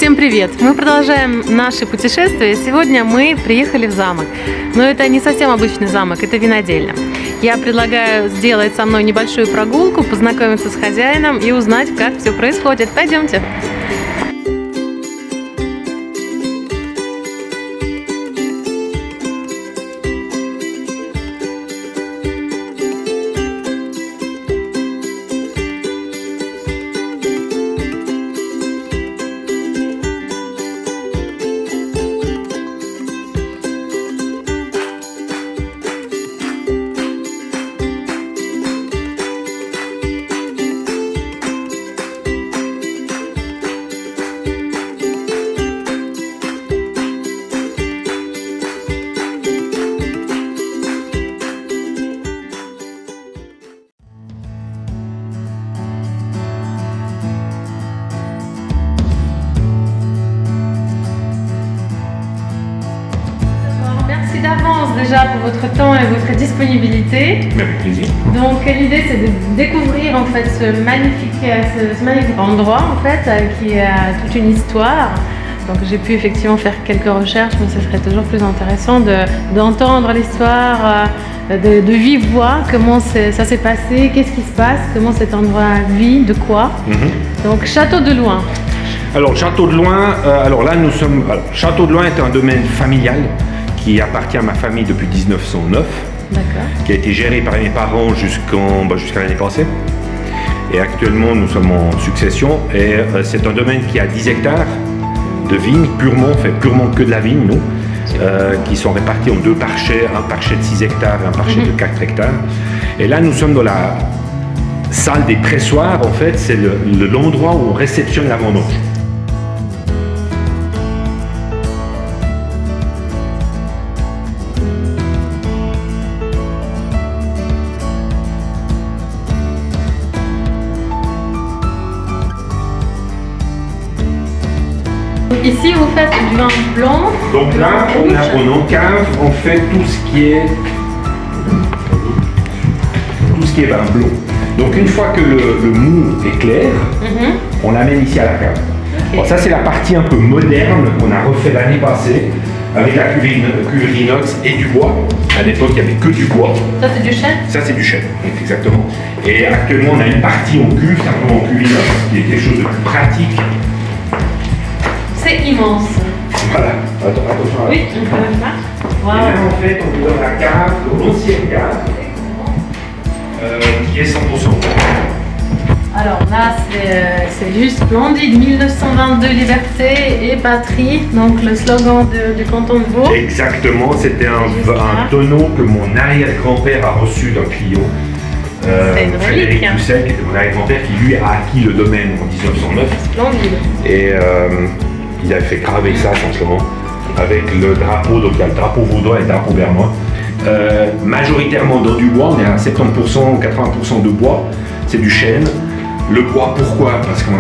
Всем привет! Мы продолжаем наше путешествие. Сегодня мы приехали в замок. Но это не совсем обычный замок, это винодельня. Я предлагаю сделать со мной небольшую прогулку, познакомиться с хозяином и узнать, как все происходит. Пойдемте! D'avance déjà pour votre temps et votre disponibilité. Avec plaisir. Donc l'idée c'est de découvrir en fait ce magnifique endroit en fait qui a toute une histoire. Donc j'ai pu effectivement faire quelques recherches, mais ce serait toujours plus intéressant d'entendre l'histoire de vive voix, comment ça s'est passé, qu'est-ce qui se passe, comment cet endroit vit, de quoi. Donc Château de Loing. Alors Château de Loing, Château de Loing est un domaine familial qui appartient à ma famille depuis 1909, qui a été géré par mes parents jusqu'à l'année passée. Et actuellement, nous sommes en succession. Et c'est un domaine qui a 10 hectares de vignes, purement que de la vigne, nous, qui sont répartis en deux parchets, un parchet de 6 hectares et un parchet de 4 hectares. Et là, nous sommes dans la salle des pressoirs. En fait, c'est l'endroit où on réceptionne la vendange. Ici, vous faites du vin blanc. Donc là, on encave en fait tout ce qui est vin blanc. Donc une fois que le mou est clair, on l'amène ici à la cave. Alors ça, c'est la partie un peu moderne qu'on a refait l'année passée avec la cuve inox et du bois. À l'époque, il n'y avait que du bois. Ça, c'est du chêne? Ça, c'est du chêne, exactement. Et actuellement, on a une partie en cuve, simplement en cuve inox, qui est quelque chose de plus pratique. C'est immense. Voilà, attention. Oui, on peut le faire. Wow. Et là, en fait, on vous donne la cave, l'ancienne cave, qui est 100%. Alors là, c'est juste splendide. 1922, liberté et patrie. Donc le slogan du canton de Vaud. Exactement, c'était un tonneau que mon arrière-grand-père a reçu d'un client. Frédéric Pucel, qui était mon arrière-grand-père, qui lui a acquis le domaine en 1909. Splendide. Et il avait fait graver ça simplement avec le drapeau, donc il y a le drapeau vaudois et le drapeau bernois. Majoritairement dans du bois, on est à 70% 80% de bois, c'est du chêne. Le bois, pourquoi? Parce qu'on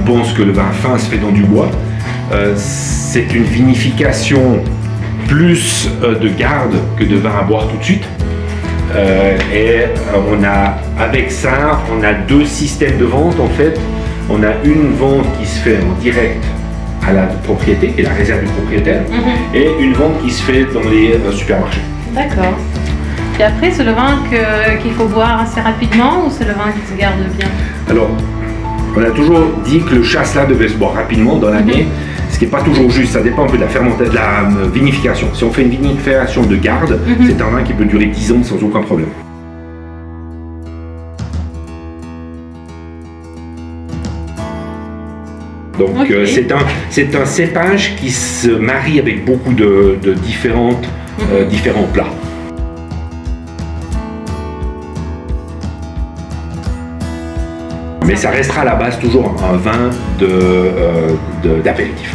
pense que le vin fin se fait dans du bois. C'est une vinification plus de garde que de vin à boire tout de suite. Avec ça, on a deux systèmes de vente en fait. On a une vente qui se fait en direct à la propriété et la réserve du propriétaire, et une vente qui se fait dans les supermarchés. D'accord. Et après, c'est le vin qu'il faut boire assez rapidement ou c'est le vin qui se garde bien? Alors, on a toujours dit que le chasselas devait se boire rapidement dans l'année, ce qui n'est pas toujours juste, ça dépend un peu de la vinification. Si on fait une vinification de garde, c'est un vin qui peut durer 10 ans sans aucun problème. Donc c'est un cépage qui se marie avec beaucoup de différents plats. Mais ça restera à la base toujours un vin d'apéritif.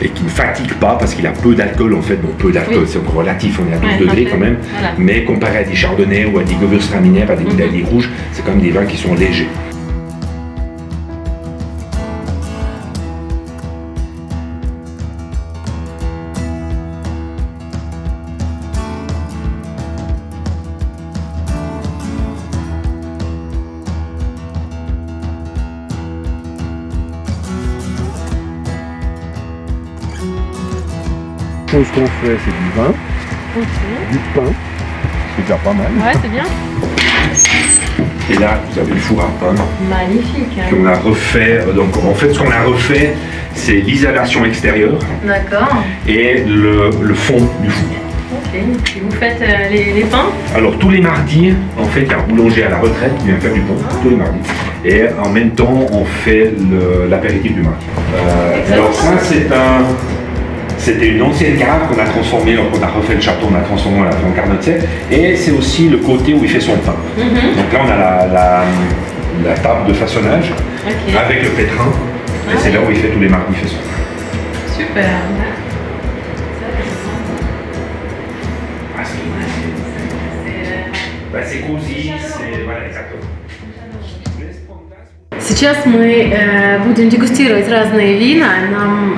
Et qui ne fatigue pas parce qu'il a peu d'alcool en fait. Bon, peu d'alcool, c'est encore relatif, on est à 12 degrés quand même. Voilà. Mais comparé à des chardonnays ou à des gewürztraminer, à des rouges, c'est quand même des vins qui sont légers. chose qu'on fait, c'est du vin, du pain, c'est déjà pas mal. Ouais, c'est bien. Et là, vous avez le four à pain. Magnifique. Hein. Qu'on a refait. Donc, en fait, ce qu'on a refait, c'est l'isolation extérieure. D'accord. Et le fond du four. Ok. Et vous faites les pains? Alors, tous les mardis, en fait, il y a un boulanger à la retraite qui vient faire du pain. Tous les mardis. Et en même temps, on fait l'apéritif du mardi. Alors, ça, c'était une ancienne cave qu'on a transformée, donc on a refait le château, on a transformé en carnetier. Et c'est aussi le côté où il fait son pain. Donc là, on a la table de façonnage avec le pétrin. Et c'est là où il fait tous les mardis, il fait son pain. Super. C'est cosy, c'est... Voilà, exactement. Сейчас мы будем дегустировать разные вина, нам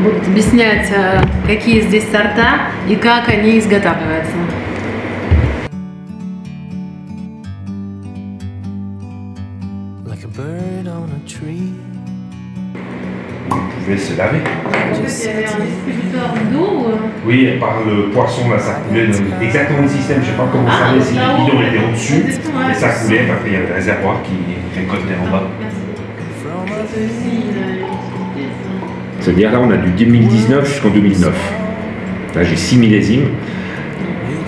будут объяснять, какие здесь сорта и как они изготавливаются. Vous pouvez se laver. Il y avait un distributeur d'eau. Oui, par le poisson, là, ça coulait exactement le système, je ne sais pas comment ça allait, si les bidons étaient au-dessus, et ça coulait, parce qu'il y avait le réservoir qui récoltait en bas. C'est-à-dire là, on a du 2019 jusqu'en 2009. Là, j'ai 6 millésimes,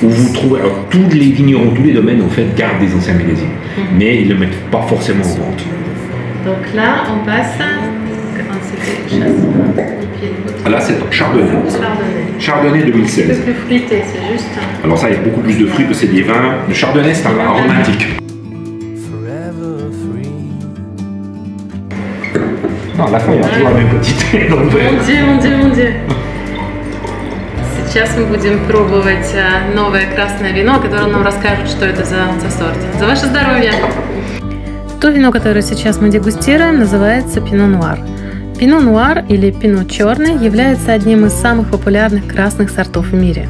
où vous trouvez, alors tous les vignerons, tous les domaines, en fait, gardent des anciens millésimes, mais ils ne le mettent pas forcément en vente. Donc là, on passe... Là, c'est Chardonnay. Chardonnay 2016. C'est plus fruité, c'est juste. Alors ça, il y a beaucoup plus de fruits que c'est des vins. Le Chardonnay, c'est un vin aromatique. Non, à la fin, il y a toujours la même quantité dans le verre. Mon Dieu. Сейчас мы будем пробовать новое красное вино, которое нам расскажет, что это за сорт. За ваше здоровье! То вино, которое сейчас мы дегустируем, называется Пино Нуар. Пино Нуар или Пино Черный является одним из самых популярных красных сортов в мире.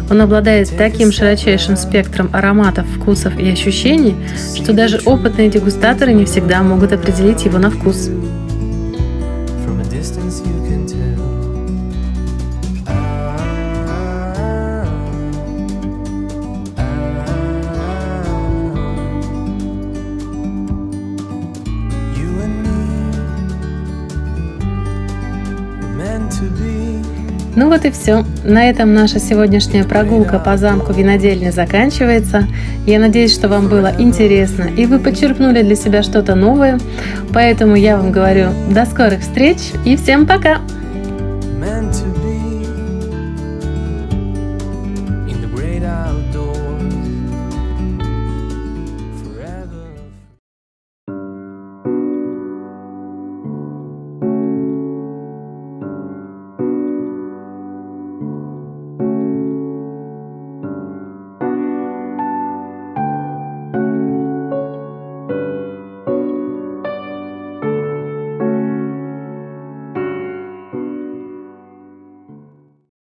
Он обладает таким широчайшим спектром ароматов, вкусов и ощущений, что даже опытные дегустаторы не всегда могут определить его на вкус. Ну вот и все. На этом наша сегодняшняя прогулка по замку винодельни заканчивается. Я надеюсь, что вам было интересно и вы подчеркнули для себя что-то новое. Поэтому я вам говорю до скорых встреч и всем пока!